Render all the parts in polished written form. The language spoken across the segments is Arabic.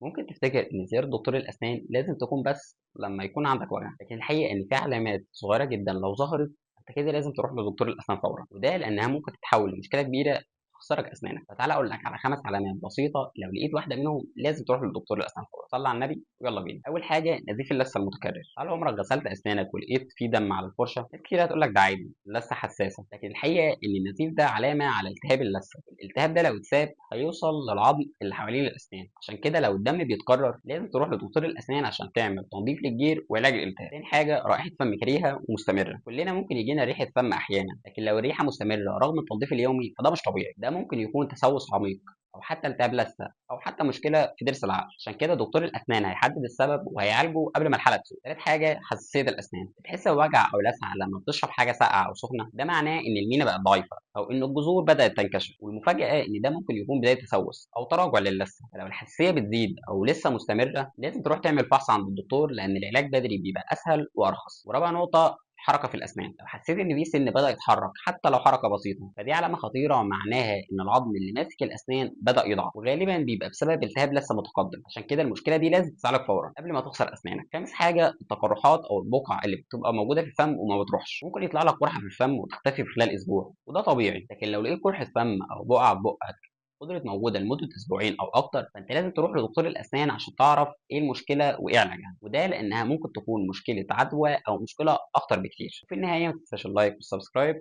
ممكن تفتكر إن زيارة دكتور الأسنان لازم تكون بس لما يكون عندك وجع، لكن الحقيقة إن في علامات صغيرة جدا لو ظهرت أنت كده لازم تروح لدكتور الأسنان فورا، وده لأنها ممكن تتحول لمشكلة كبيرة تخسرك أسنانك. فتعالى أقول لك على 5 علامات بسيطة لو لقيت واحدة منهم لازم تروح لدكتور الأسنان فورا. صلي على النبي ويلا بينا. أول حاجة نزيف اللثة المتكرر. هل عمرك غسلت أسنانك ولقيت في دم على الفرشة؟ ناس كتير هتقول لك ده عادي، اللثة حساسة، لكن الحقيقة إن النزيف ده علامة على التهاب اللثة. الالتهاب ده لو اتساب هيوصل للعظم اللي حوالين الأسنان، عشان كده لو الدم بيتكرر لازم تروح لدكتور الأسنان عشان تعمل تنظيف للجير وعلاج الالتهاب. تاني حاجة رائحة فم كريهة ومستمرة. كلنا ممكن يجينا ريحة فم أحيانا، لكن لو الريحة مستمرة رغم التنظيف اليومي فده مش طبيعي، ده ممكن يكون تسوس عميق او حتى التهاب لثه او حتى مشكله في ضرس العقل. عشان كده دكتور الاسنان هيحدد السبب وهيعالجه قبل ما الحاله تسوء. ثالث حاجه حساسيه الاسنان. بتحس بوجع او لسعه لما بتشرب حاجه ساقعه او سخنه، ده معناه ان المينا بقت ضعيفه او ان الجذور بدات تنكشف، والمفاجاه ان ده ممكن يكون بدايه تسوس او تراجع للثه. فلو الحساسيه بتزيد او لسه مستمره لازم تروح تعمل فحص عند الدكتور، لان العلاج بدري بيبقى اسهل وارخص. ورابع نقطه حركه في الاسنان. لو حسيت ان في سن بدا يتحرك حتى لو حركه بسيطه فدي علامه خطيره، معناها ان العظم اللي ماسك الاسنان بدا يضعف، وغالبا بيبقى بسبب التهاب لسه متقدم. عشان كده المشكله دي لازم تتعالج فورا قبل ما تخسر اسنانك. خامس حاجه التقرحات او البقع اللي بتبقى موجوده في الفم وما بتروحش. ممكن يطلع لك قرحه في الفم وتختفي في خلال اسبوع وده طبيعي، لكن لو لقيت قرحه فم او بقعه في بقك فضلت موجوده لمده اسبوعين او اكتر فانت لازم تروح لدكتور الاسنان عشان تعرف ايه المشكله وايه علاجها، وده لانها ممكن تكون مشكله عدوى او مشكله اخطر بكتير. وفي النهايه ما تنساش اللايك والسبسكرايب،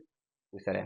وسلام.